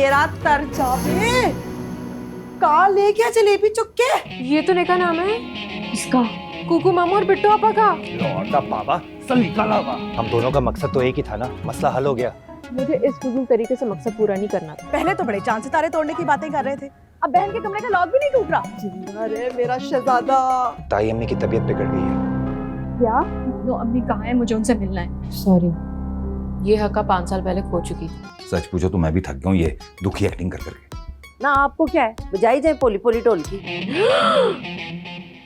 तेरा तर जावे का ले गया जलेबी चुक्के। ये तो नेका नाम है इसका, कुकू मामू और बिट्टू आपा का। लौटा बाबा सलीका लावा। हम दोनों का मकसद तो एक ही था ना, मसला हल हो गया। मुझे इस फजूल तरीके से मकसद पूरा नहीं करना था। पहले तो बड़े चांद सितारे तोड़ने की बातें कर रहे थे, अब बहन के कमरे का लॉक भी नहीं टूट रहा। जिंदा रे मेरा शहजादा। ताई अम्मी की तबीयत बिगड़ गई है। क्या? नो अम्मी कहाँ है, मुझे उनसे मिलना है। सॉरी, ये हक्का 5 साल पहले खो चुकी थी। सच पूछो तो मैं भी थक गया हूँ ये दुखी एक्टिंग कर करके। ना आपको क्या है, बजाई जाए पोली पोली ढोल की।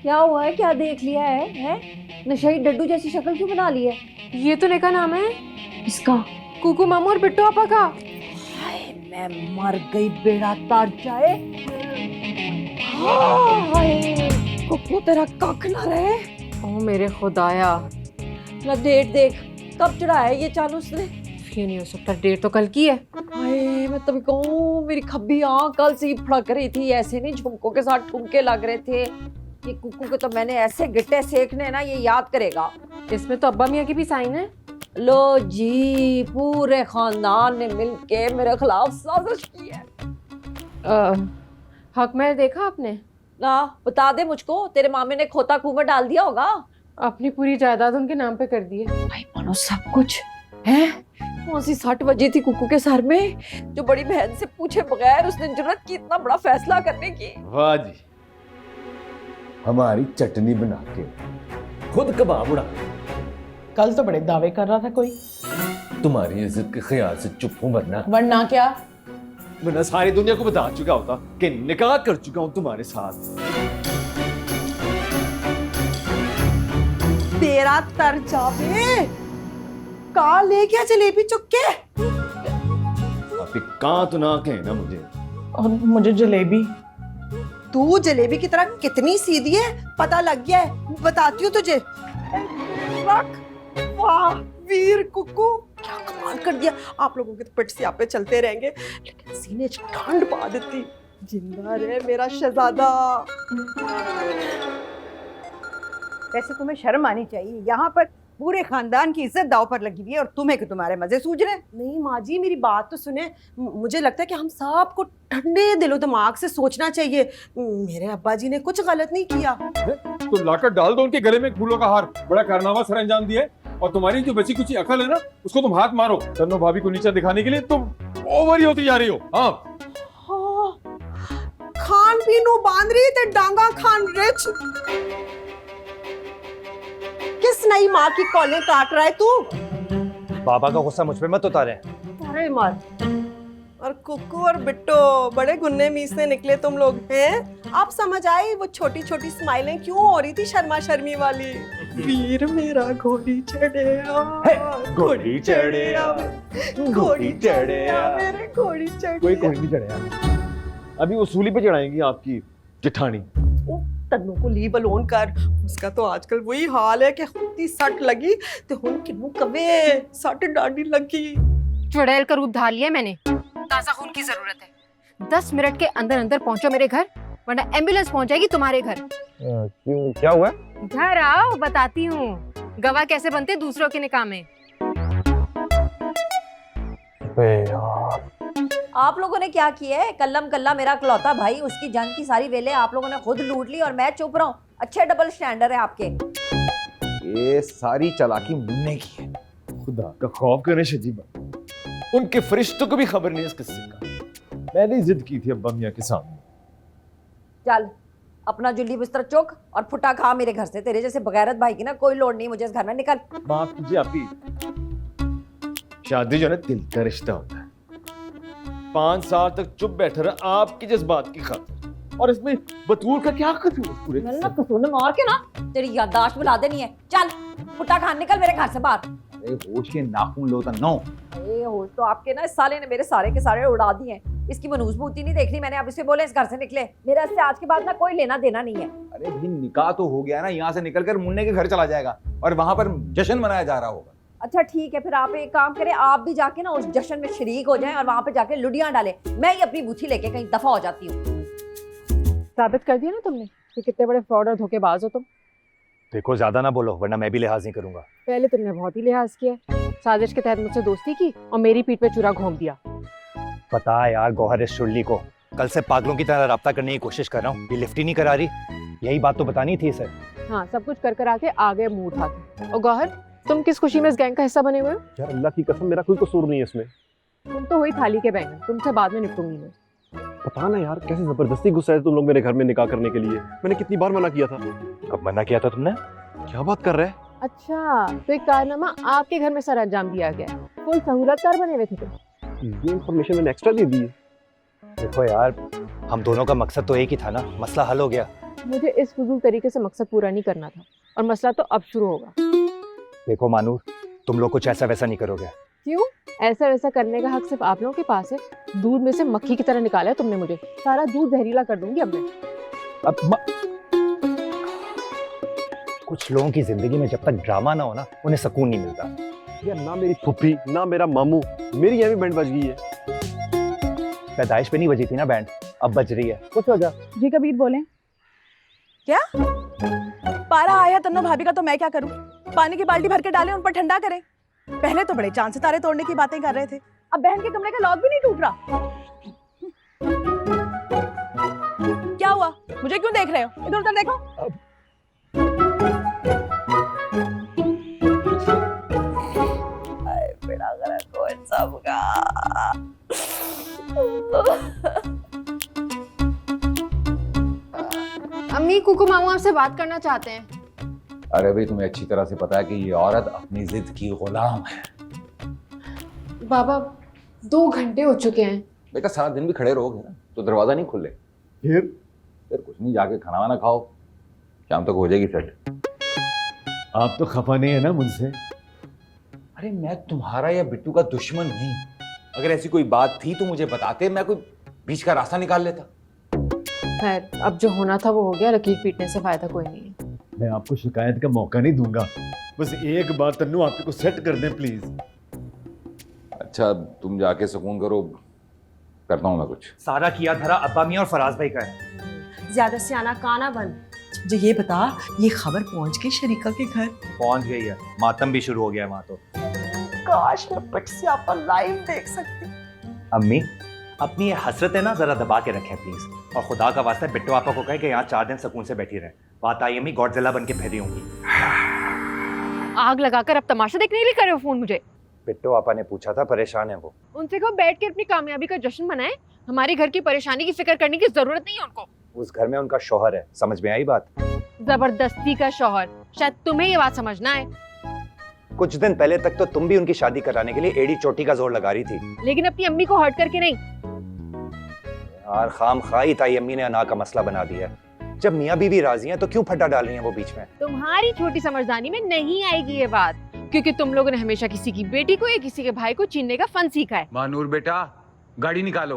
क्या हुआ है, क्या देख लिया है? नशेड़ी डड्डू जैसी शक्ल क्यों बना ली है? ये तो नेका नाम है इसका, कुकू मामू और बिट्टू आपा का। हाय मैं मर गई, बेड़ा तार जाए। हाय कुकू तेरा कख ना रहे। ओ मेरे खुदाया, ना डेट देख कब चढ़ाया है ये चालू उसने। ये नहीं हो सकता, डेट तो कल की है। हाय मैं तभी कहूँ, मेरी खब्बी आँख कल से ही फड़क रही थी, ऐसे नहीं झुमकों के साथ ठुमके लग रहे थे। ये कुकू के तो मैंने ऐसे गिट्टे सेकने ना, ये याद करेगा। इसमें तो अब्बा मियाँ की भी साइन है। लो जी, पूरे खानदान ने मिलके मेरे खिलाफ साजिश की है। हक महल देखा आपने? ना बता दे मुझको, तेरे मामे ने खोता कुएं में डाल दिया होगा। अपनी पूरी जायदाद उनके नाम पे कर दी है। भाई मानो सब कुछ है। कौन सी 60 बजी थी कुकू के सर में, जो बड़ी बहन से पूछे बगैर उसने जुर्रत की इतना बड़ा फैसला करने की। वाह जी, हमारी चटनी बना के खुद कबाब उड़ा। कल तो बड़े दावे कर रहा था कोई। तुम्हारी इज्जत के ख्याल से चुप हूं, वरना क्या? वरना सारी दुनिया को बता चुका होता कि निकाह कर चुका हूं तुम्हारे साथ। तेरा तर जावे का ले गया जलेबी चुक्के। आप एक कां तो ना कहे ना मुझे। और मुझे जलेबी। तू जलेबी की तरह कितनी सीधी है पता लग गया है, बताती हूँ तुझे। वाह वीर कुकू, क्या कमाल कर दिया। आप लोगों के तो पेट सियापे चलते रहेंगे, लेकिन सीने च ठंड पा देती। जिंदा रहे मेरा शहजादा। वैसे तुम्हें शर्म आनी चाहिए, यहाँ पर पूरे खानदान की इज्जत दाव पर लगी हुई है और तुम्हें कि तुम्हारे मजे सूझ रहे हैं। नहीं माँ जी, मेरी बात तो सुने। मुझे लगता है कि हम सबको ठंडे दिलो दिमाग से सोचना चाहिए। मेरे अब्बा जी ने कुछ गलत नहीं किया। तो लाकर डाल दो उनके गले में फूलों का हार। बड़ा कारनामा सर अंजाम दिया है, और तुम्हारी जो बची कुछ अकल है ना, उसको तुम हाथ मारो। तन्नो भाभी को नीचा दिखाने के लिए तुम ओवर ही होती जा रही हो। हाँ खान पीनू बांध रही थे डांगा खान रिच। किस नई माँ की कॉलें काट रहा है तू? बाबा का गुस्सा मुझ पे मत उतारे। अरे मार। और कुकू और बिट्टो बड़े गुन्ने मीसने निकले तुम लोग हैं। आप समझ आए वो छोटी छोटी स्माइलें क्यों हो रही थी शर्मा शर्मी वाली। वीर मेरा घोड़ी चढ़े घोड़ी चढ़े घोड़ी चढ़े मेरे घोड़ी चढ़े। कोई नहीं चढ़ेगा, अभी वसूली पे चढ़ाएंगी आपकी जेठानी। तन्नू को लीव अलोन कर। उसका तो आजकल वही हाल है कि खुदी सट लगी तो हुन किन्नू कवे सट डांडी लगी। चुड़ैल का रूप धार लिया मैंने। ताजा खून की जरूरत है। 10 मिनट के अंदर अंदर पहुंचो मेरे घर, वरना एम्बुलेंस पहुंच जाएगी तुम्हारे घर। क्यों, क्या हुआ? घर आओ, बताती हूँ गवाह कैसे बनते दूसरों के निकाह में। आप लोगों ने क्या किया है? कल्लम कल्ला मेरा इकलौता भाई, उसकी जंग की सारी वेले आप लोगों ने खुद लूट ली और मैं चुप रहा हूँ। अच्छे डबल स्टैंडर्ड है आपके। ये सारी चालाकी मुन्ने की है। खुदा का खौफ करने शजीबा, उनके फरिश्तों को भी खबर नहीं इस किस्से का। मैंने जिद की थी अब्बा मियाँ के सामने। चल अपना जुल्ली बिस्तर चुक और फुटा खा मेरे घर से। तेरे जैसे बगैरत भाई की ना कोई लोड नहीं मुझे इस घर में। निकल। माफ कीजिए आपी, शादी जो है दिल का रिश्ता होता है। 5 साल तक चुप बैठा रहा आपकी जज्बात की खातिर, और इसमें बतूल का क्या कसूर? पूरे कसूर मार के ना तेरी याददाश्त बुला देनी है। चल फुटा खा निकल मेरे घर से बाहर। अरे होश के नाखून लो नो। अरे होश तो आपके ना इस साले ने मेरे सारे के सारे उड़ा दिए हैं। इसकी मनूसबूती नहीं देखनी मैंने। अब इसे बोले इस घर से निकले। मेरा इससे आज के बाद ना कोई लेना देना नहीं है। अरे भी निकाह तो हो गया ना, यहाँ से निकलकर मुन्ने के घर चला जाएगा और वहां पर जश्न मनाया जा रहा होगा। अच्छा ठीक है, फिर आप एक काम करें, आप भी जाके ना उस जश्न में शरीक हो जाएं और वहां पे जाके लुडियां डालें। मैं ही अपनी बूथी लेके कहीं दफा हो जाती हूँ। साबित कर दिया ना तुमने कि कितने बड़े फ्रॉड और धोखेबाज हो तुम। देखो ज्यादा ना बोलो, वरना मैं भी लिहाज नहीं करूंगा। पहले तुमने बहुत ही लिहाज किया, साजिश के तहत मुझसे दोस्ती की और मेरी पीठ पे चूरा घोंप दिया। पता है यार गौहर इस शुरली को कल से पागलों की तरह रब्ता करने की कोशिश कर रहा हूँ, ये लिफ्ट ही नहीं करा रही। यही बात तो बतानी थी इसे। हाँ, सब कुछ कर आके आ गए मुंह उठा के। और गौहर, तुम किस खुशी में इस गैंग का हिस्सा बने हुए हो? यार अल्लाह की कसम मेरा कोई कसूर नहीं है इसमें। तुम तो हुई थाली के बैंगन, तुमसे बाद में निपटूंगी मैं। पता ना यार कैसे जबरदस्ती घुसाए तुम लोग मेरे घर में निकाह करने के लिए। मैंने कितनी बार मना किया था। कब मना किया था तुमने? क्या बात कर रहे हैं? अच्छा, तो एक कारनामा आपके घर में सर अंजाम दिया गया। फुल सहूलतकार बने हुए थे तुम। ये इन्फॉर्मेशन मैंने एक्स्ट्रा दे दी है। देखो यार, हम दोनों का मकसद तो एक ही था ना, मसला हल हो गया। मुझे इस फजूल तरीके से मकसद पूरा नहीं करना था और मसला तो अब शुरू होगा। देखो मानूर, तुम लोग कुछ ऐसा वैसा नहीं करोगे। क्यों? ऐसा वैसा करने का हक सिर्फ आप लोगों के पास है। दूध में से मक्खी की तरह निकाला है तुमने मुझे। सारा दूध जहरीला कर दूंगी अब मैं। कुछ लोगों की जिंदगी में जब तक ड्रामा ना हो ना, उन्हें सुकून नहीं मिलता। यार ना मेरी फुफ्फी ना मेरा मामू, मेरी यहाँ भी बैंड बज गई है। पैदाइश पे नहीं बजी थी ना बैंड, अब बज रही है। कुछ वजह जी कबीर बोले। क्या पारा आया तन्नो भाभी का, तो मैं क्या करूं? पानी की बाल्टी भर के डालें, उन पर ठंडा करें। पहले तो बड़े चांद सितारे तोड़ने की बातें कर रहे थे, अब बहन के कमरे का लॉक भी नहीं टूट रहा। क्या हुआ? मुझे क्यों देख रहे हो? इधर उधर देखो। बेड़ा गरक हो इन सबका। अम्मी, कुकू मामू आपसे बात करना चाहते हैं। अरे भाई तुम्हें अच्छी तरह से पता है कि ये औरत अपनी जिद की गुलाम है। बाबा, 2 घंटे हो चुके हैं। बेटा सारा दिन भी खड़े रहोगे ना तो दरवाजा नहीं खुले। फिर कुछ नहीं, जाके खाना वाना खाओ, शाम तक हो जाएगी सेट। आप तो खफा नहीं है ना मुझसे? अरे मैं तुम्हारा या बिट्टू का दुश्मन नहीं। अगर ऐसी कोई बात थी तो मुझे बताते, मैं कोई बीच का रास्ता निकाल लेता। खैर, अब जो होना था वो हो गया। लकीर पीटने से फायदा कोई नहीं है। मैं आपको शिकायत का मौका नहीं दूंगा। बस एक बार तन्नू आपको सेट कर दें प्लीज। अच्छा तुम जाके सुकून करो, करता हूँ मैं कुछ। सारा किया धरा अब्बा मियां और फराज भाई का है। ज्यादा सियाना काना बन। जो ये बता, ये खबर पहुंच गई शरीका के घर? पहुंच गई है, मातम भी शुरू हो गया है वहां तो। काश मैं पट से आपा लाइव देख सकती। अम्मी, अपनी ये हसरत है ना जरा दबा के रखें प्लीज, और खुदा का वास्ता बिट्टू आपा को कहे कि यहाँ 4 दिन सुकून से बैठी रहे। बात आई अम्मी, गॉडजिला बन के फेरी होंगी। आग लगाकर अब तमाशा देखने के लिए कर रहे हो फोन मुझे? बिट्टू आपा ने पूछा था, परेशान है वो। उनसे कहो बैठ के अपनी कामयाबी का जश्न मनाएं। हमारे घर की परेशानी की फिक्र करने की जरूरत नहीं है उनको। उस घर में उनका शौहर है, समझ में आई बात? जबरदस्ती का शौहर। शायद तुम्हें ये बात समझना है। कुछ दिन पहले तक तो तुम भी उनकी शादी कराने के लिए एड़ी चोटी का जोर लगा रही थी। लेकिन अपनी अम्मी को हर्ट करके नहीं। यार खाम खाई ताई अम्मी ने अना का मसला बना दिया। जब मियाँ बीवी राजी हैं तो क्यों फटा डाल रही हैं वो बीच में? तुम्हारी छोटी समझदारी में नहीं आएगी ये बात, क्योंकि तुम लोगों ने हमेशा किसी की बेटी को या किसी के भाई को छीनने का फन सीखा है। मानूर बेटा गाड़ी निकालो।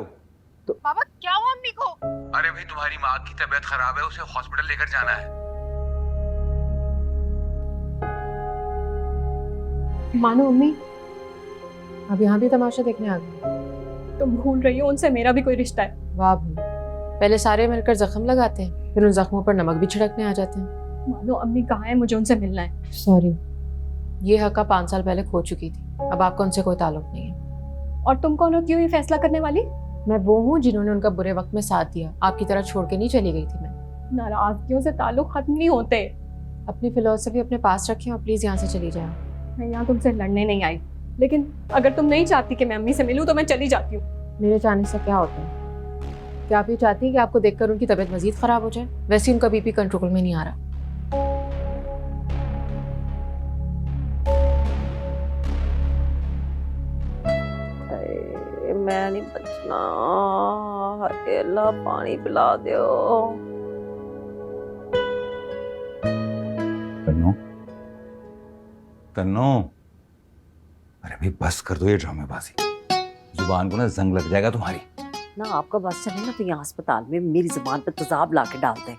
बाबा क्या हुआ अम्मी को? अरे भाई तुम्हारी माँ की तबीयत खराब है, उसे हॉस्पिटल लेकर जाना है। मानो अम्मी, अब यहाँ भी तमाशा देखने आ गए। तुम भूल रही हो उनसे मेरा भी कोई रिश्ता है। वाह भाई, पहले सारे मिलकर जख्म लगाते हैं, फिर उन जख्मों पर नमक भी छिड़कने आ जाते हैं। मानो अम्मी कहाँ है, मुझे उनसे मिलना है। सॉरी, ये हक्का 5 साल पहले खो चुकी थी। अब आपका उनसे कोई ताल्लुक नहीं है। और तुम कौन होती हो ये फैसला करने वाली? मैं वो हूँ जिन्होंने उनका बुरे वक्त में साथ दिया। आपकी तरह छोड़ के नहीं चली गई थी मैं। नाराजगियों से ताल्लुक खत्म नहीं होते। अपनी फिलॉसफी अपने पास रखें और प्लीज यहाँ से चली जाए। मैं यहाँ तुमसे लड़ने नहीं आई, लेकिन अगर तुम नहीं चाहती कि मैं अम्मी से मिलूं तो मैं चली जाती हूँ। मेरे चाहने से क्या होता है? क्या आप ये चाहती हैं कि आपको देखकर उनकी तबीयत मजीद खराब हो जाए? वैसे उनका बीपी कंट्रोल में नहीं आ रहा। मैं नहीं बचना। हाय अल्लाह पानी पिला दो। तन्नो, तन्नो, अरे भाई बस कर दो ये ड्रामेबाजी। जुबान को ना जंग लग जाएगा तुम्हारी। ना आपका बस चले ना तो यहाँ अस्पताल में मेरी जुबान पे तेजाब ला के डाल दे।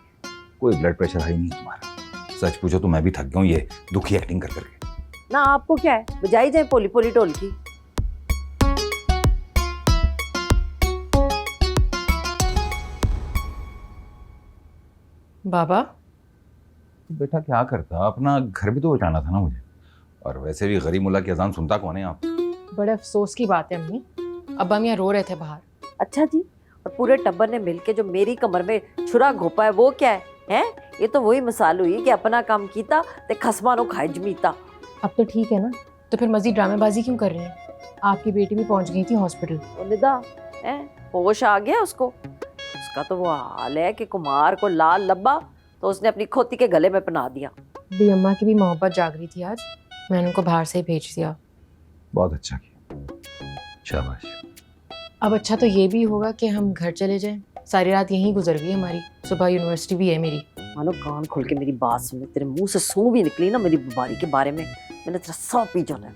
कोई ब्लड प्रेशर हाई नहीं है तुम्हारा। सच पूछो तो मैं भी थक गया हूँ ये दुखी एक्टिंग कर करके। ना आपको क्या है, बजाई जाए पोली पोली ढोलकी। बाबा, तो बेटा क्या करता, अपना घर भी तो बचाना था ना मुझे। और वैसे भी गरीब मुल्ला की अजान सुनता कौन है आप? बड़े अफसोस की बात है अम्मी, अब्बा मियाँ रो रहे थे बाहर। अच्छा जी, और पूरे टब्बर ने मिलके जो मेरी कमर में छुरा घोपा है वो क्या है? हैं? ये तो वही मिसाल हुई कि अपना काम कीता ते खसमा नो खाए जमीता। अब तो ठीक है ना, तो फिर मजीद ड्रामेबाजी क्यों कर रहे हैं? आपकी बेटी भी पहुंच गई थी हॉस्पिटल। और निदा हैं, होश आ गया उसको? उसका तो वो हाल है कि कुमार को लाल लब्बा तो उसने अपनी खोती के गले में पहना दिया। भी अम्मा की भी मोहब्बत जाग रही थी आज, मैंने उनको बाहर से ही भेज दिया। बहुत अच्छा किया, शाबाश। अब अच्छा तो ये भी होगा कि हम घर चले जाएं। सारी रात यहीं गुजर गई हमारी, सुबह यूनिवर्सिटी भी है मेरी। मानो कान खोल के मेरी बात सुने, तेरे मुंह से सूं भी निकली ना मेरी बीमारी के बारे में, मैंने तेरा सौ पी जाना है।